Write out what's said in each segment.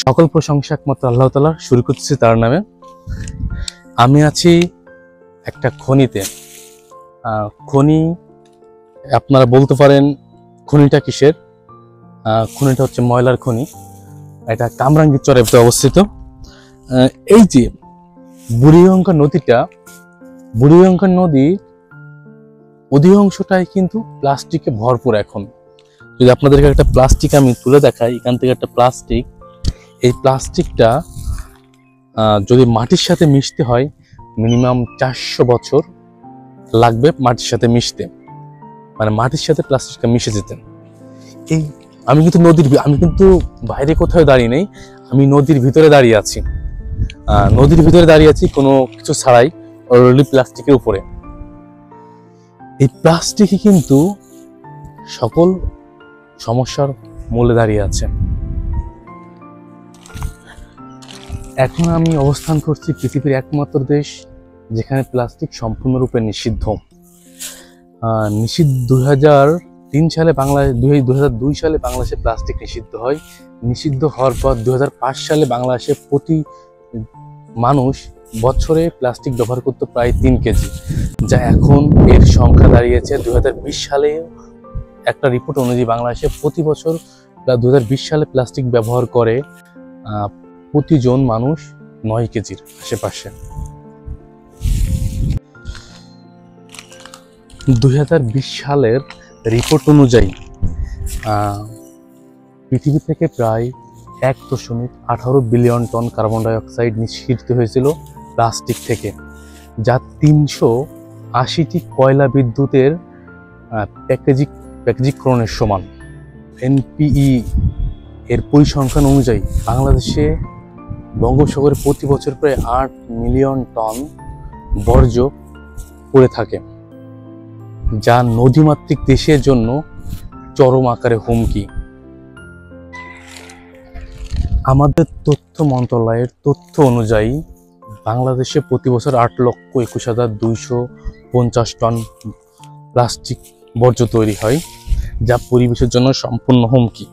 সকল প্রশংসা একমাত্র আল্লাহ তাআলা, শুরু করতেছি তার নামে। আমি আছি একটা খনিতে। খনি আপনারা বলতে পারেন খনিটা কিসের? খনিটা হচ্ছে ময়লার খনি। এটা কামরাঙ্গীর চরে অবস্থিত। এই যে বুড়িগঙ্গা নদীটা, বুড়িগঙ্গা নদী অধিকাংশটাই কিন্তু প্লাস্টিকে ভরপুর। এখন যদি আপনাদেরকে একটা প্লাস্টিক আমি তুলে দেখাই, এখান থেকে একটা প্লাস্টিক, এই প্লাস্টিকটা যদি মাটির সাথে মিশতে হয় মিনিমাম 400 বছর লাগবে মাটির সাথে মিশতে, মানে মাটির সাথে প্লাস্টিকটা মিশে যেতে। এই আমি কিন্তু বাইরে কোথাও দাঁড়িয়ে নেই, আমি নদীর ভিতরে দাঁড়িয়ে আছি। নদীর ভিতরে দাঁড়িয়ে আছি কোনো কিছু ছাড়াই, অলরেডি প্লাস্টিকের উপরে। এই প্লাস্টিকই কিন্তু সকল সমস্যার মূলে দাঁড়িয়ে আছে। এখন আমি অবস্থান করছি পৃথিবীর একমাত্র দেশ যেখানে প্লাস্টিক সম্পূর্ণরূপে নিষিদ্ধ। 2003 সালে বাংলাদেশ, 2002 সালে বাংলাদেশে প্লাস্টিক নিষিদ্ধ হয়। নিষিদ্ধ হওয়ার পর 2005 সালে বাংলাদেশে প্রতি মানুষ বছরে প্লাস্টিক ব্যবহার করতে প্রায় 3 কেজি, যা এখন এর সংখ্যা দাঁড়িয়েছে 2020 সালে একটা রিপোর্ট অনুযায়ী বাংলাদেশে প্রতি বছর 2020 সালে প্লাস্টিক ব্যবহার করে প্রতিজন মানুষ 9 কেজির আশেপাশে। 2020 সালের রিপোর্ট অনুযায়ী পৃথিবী থেকে প্রায় 1.18 billion ton carbon die oxide নিঃসৃত হয়েছিল প্লাস্টিক থেকে, যা 380টি কয়লা বিদ্যুতের প্যাকেজিকরণের সমান। এনপিই এর পরিসংখ্যান অনুযায়ী বাংলাদেশে বঙ্গোপসাগরে প্রতি বছর প্রায় 8 মিলিয়ন টন বর্জ্য পড়ে থাকে, যা নদীমাতৃক দেশের জন্য চরম আকারে হুমকি। আমাদের তথ্য মন্ত্রণালয়ের তথ্য অনুযায়ী বাংলাদেশে প্রতি বছর 8,21,250 টন প্লাস্টিক বর্জ্য তৈরি হয়, যা পরিবেশের জন্য সম্পূর্ণ হুমকি।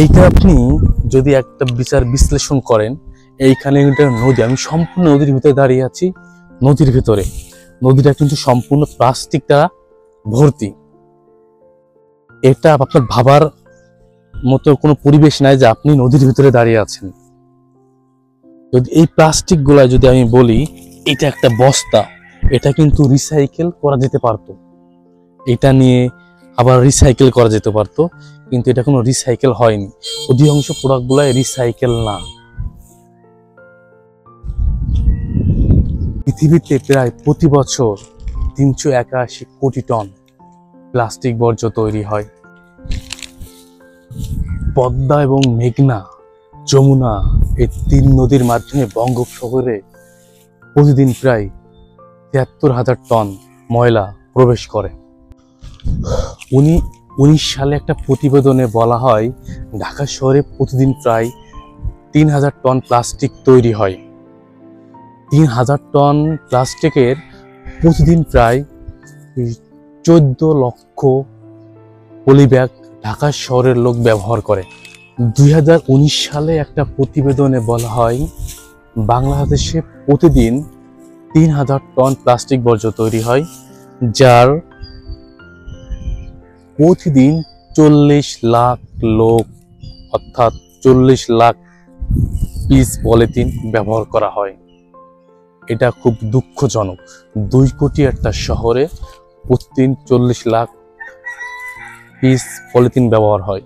এইটা আপনি যদি একটা বিশ্লেষণ করেন, এইখানে নদী, আমি সম্পূর্ণ নদীর ভিতরে দাঁড়িয়ে আছি। নদীর ভিতরে নদীটা কিন্তু সম্পূর্ণ প্লাস্টিক দ্বারা ভর্তি। এটা আপনার ভাবার মতো কোনো পরিবেশ নাই যে আপনি নদীর ভিতরে দাঁড়িয়ে আছেন। যদি এই প্লাস্টিক গুলা যদি আমি বলি, এটা একটা বস্তা, এটা কিন্তু রিসাইকেল করা যেতে পারতো, এটা নিয়ে আবার রিসাইকেল করা যেতে পারতো, কিন্তু এটা কোনো রিসাইকেল হয়নি। অধিকাংশ প্রোডাক্ট গুলাই রিসাইকেল না। পৃথিবীতে প্রায় প্রতি বছর 381 কোটি টন প্লাস্টিক বর্জ্য তৈরি হয়। পদ্মা এবং মেঘনা, যমুনা, এই 3 নদীর মাধ্যমে বঙ্গোপসাগরে প্রতিদিন প্রায় 73,000 টন ময়লা প্রবেশ করে। 19 সালে একটা প্রতিবেদনে বলা হয় ঢাকা শহরে প্রতিদিন প্রায় 3,000 টন প্লাস্টিক তৈরি হয়। 3,000 টন প্লাস্টিকের প্রতিদিন প্রায় 14 লক্ষ পলিব্যাগ ঢাকা শহরের লোক ব্যবহার করে। 2019 সালে একটা প্রতিবেদনে বলা হয় বাংলাদেশে প্রতিদিন 3,000 টন প্লাস্টিক বর্জ্য তৈরি হয়, যার প্রতিদিন 40 লাখ লোক, অর্থাৎ 40 লাখ পিস পলিথিন ব্যবহার করা হয়। এটা খুব দুঃখজনক। 2 কোটি একটা শহরে প্রতিদিন 40 লাখ পিস পলিথিন ব্যবহার হয়।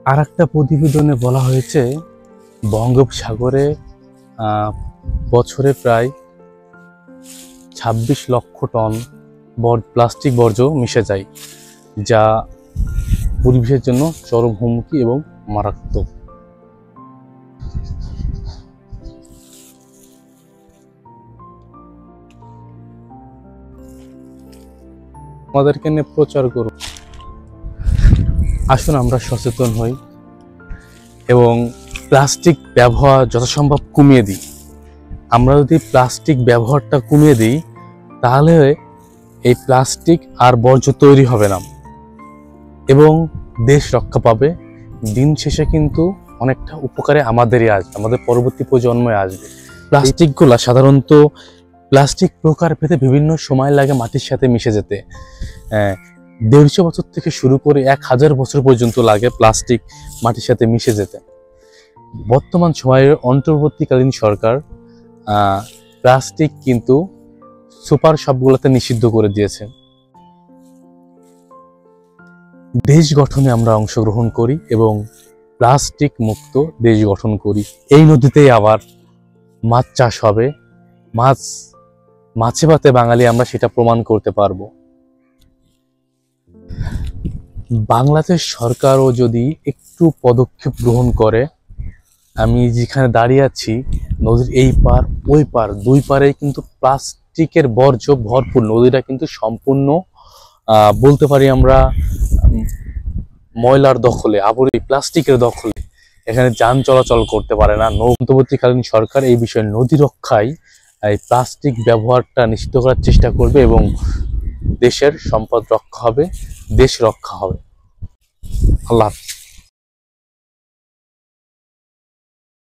আর একটা প্রতিবেদনে বলা হয়েছে বঙ্গোপসাগরে বছরে প্রায় 26 লক্ষ টন প্লাস্টিক বর্জ্য মিশে যায়, যা পরিবেশের জন্য চরম হুমকি এবং মারাত্মক। আমাদেরকে নিয়ে প্রচার করুন, আসুন আমরা সচেতন হই এবং প্লাস্টিক ব্যবহার যথাসম্ভব কমিয়ে দিই। আমরা যদি প্লাস্টিক ব্যবহারটা কমিয়ে দিই তাহলে এই প্লাস্টিক আর বর্জ্য তৈরি হবে না এবং দেশ রক্ষা পাবে দিন শেষে কিন্তু অনেকটা উপকারে আমাদেরই আসবে, আমাদের পরবর্তী প্রজন্মে আসবে। প্লাস্টিকগুলা সাধারণত প্লাস্টিক প্রকারভেদে বিভিন্ন সময় লাগে মাটির সাথে মিশে যেতে। 150 বছর থেকে শুরু করে 1000 বছর পর্যন্ত লাগে প্লাস্টিক মাটির সাথে মিশে যেতে। বর্তমান সময়ের অন্তর্বর্তীকালীন সরকার প্লাস্টিক কিন্তু সুপার শপগুলোতে নিষিদ্ধ করে দিয়েছে। দেশ গঠনে আমরা অংশগ্রহণ করি এবং প্লাস্টিক মুক্ত দেশ গঠন করি। এই নদীতেই আবার মাছ চাষ হবে, মাছে ভাতে বাঙালি আমরা সেটা প্রমাণ করতে পারবো। বাংলাদেশ সরকারও যদি একটু পদক্ষেপ গ্রহণ করে, আমি যেখানে দাঁড়িয়ে আছি নদীর এই পার ওই পার দুই পারেই কিন্তু প্লাস্টিকের বর্জ্য ভরপুর। নদীটা কিন্তু সম্পূর্ণ বলতে পারি আমরা ময়লার দখলে, আবরি প্লাস্টিকের দখলে। এখানে যান চলাচল করতে পারে না। অন্তর্বর্তীকালীন সরকার এই বিষয়ে নদী রক্ষায় এই প্লাস্টিক ব্যবহারটা নিষিদ্ধ করার চেষ্টা করবে এবং দেশের সম্পদ রক্ষা হবে, দেশ রক্ষা হবে। আল্লাহ হাফেজ।